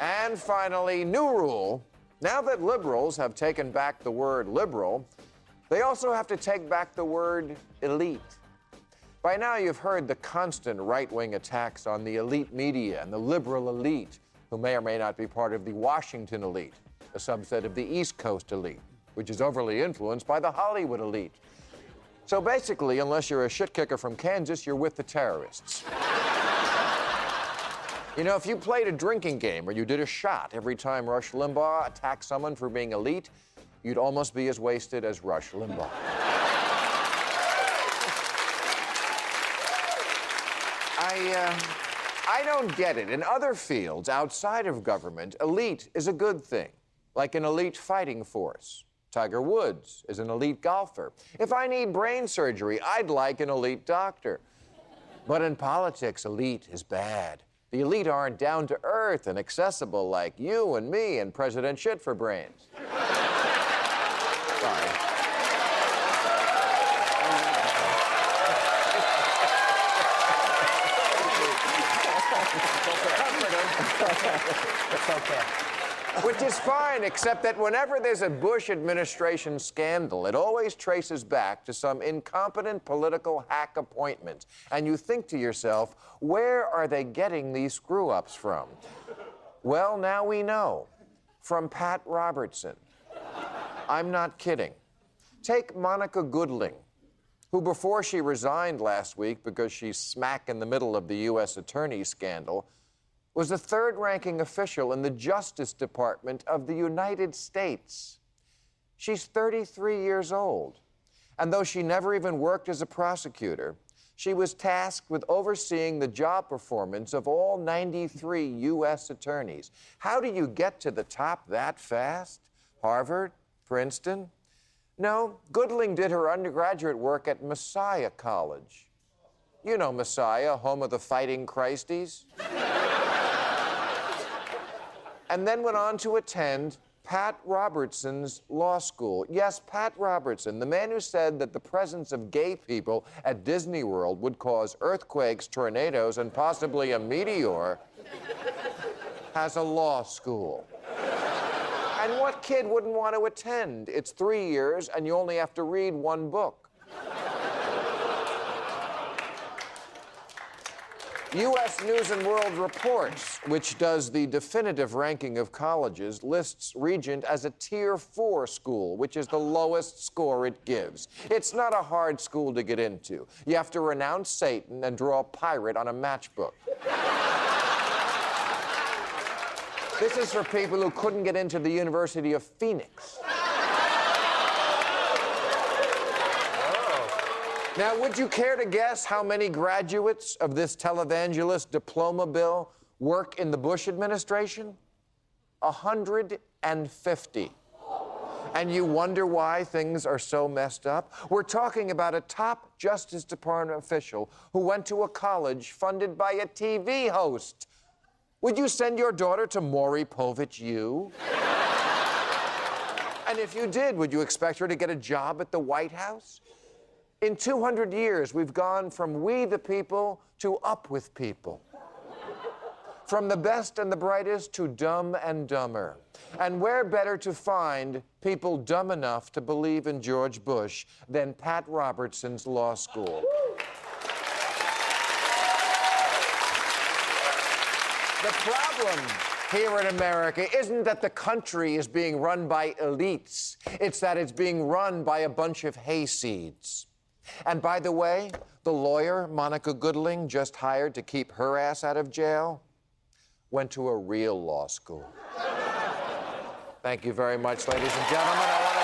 And finally, new rule. Now that liberals have taken back the word liberal, they also have to take back the word elite. By now, you've heard the constant right-wing attacks on the elite media and the liberal elite, who may or may not be part of the Washington elite, a subset of the East Coast elite, which is overly influenced by the Hollywood elite. So basically, unless you're a shit kicker from Kansas, you're with the terrorists. You know, if you played a drinking game or you did a shot every time Rush Limbaugh attacked someone for being elite, you'd almost be as wasted as Rush Limbaugh. I don't get it. In other fields outside of government, elite is a good thing, like an elite fighting force. Tiger Woods is an elite golfer. If I need brain surgery, I'd like an elite doctor. But in politics, elite is bad. The elite aren't down to earth and accessible like you and me and President Shit for Brains. Sorry. It's okay. Which is fine, except that whenever there's a Bush administration scandal, it always traces back to some incompetent political hack appointment. And you think to yourself, where are they getting these screw-ups from? Well, now we know. From Pat Robertson. I'm not kidding. Take Monica Goodling, who before she resigned last week because she's smack in the middle of the U.S. attorney scandal, was the third-ranking official in the Justice Department of the United States. She's 33 years old, and though she never even worked as a prosecutor, she was tasked with overseeing the job performance of all 93 U.S. attorneys. How do you get to the top that fast? Harvard? Princeton? No, Goodling did her undergraduate work at Messiah College. You know Messiah, home of the Fighting Christies. And then went on to attend Pat Robertson's law school. Yes, Pat Robertson, the man who said that the presence of gay people at Disney World would cause earthquakes, tornadoes, and possibly a meteor, has a law school. And what kid wouldn't want to attend? It's 3 years, and you only have to read one book. U.S. News & World Reports, which does the definitive ranking of colleges, lists Regent as a Tier 4 school, which is the lowest score it gives. It's not a hard school to get into. You have to renounce Satan and draw a pirate on a matchbook. This is for people who couldn't get into the University of Phoenix. Now, would you care to guess how many graduates of this televangelist diploma bill work in the Bush administration? 150. And you wonder why things are so messed up? We're talking about a top Justice Department official who went to a college funded by a TV host. Would you send your daughter to Maury Povich U? And if you did, would you expect her to get a job at the White House? In 200 years, we've gone from we the people to up with people. From the best and the brightest to dumb and dumber. And where better to find people dumb enough to believe in George Bush than Pat Robertson's law school? The problem here in America isn't that the country is being run by elites. It's that it's being run by a bunch of hayseeds. And by the way, the lawyer Monica Goodling just hired to keep her ass out of jail went to a real law school. Thank you very much, ladies and gentlemen. I want to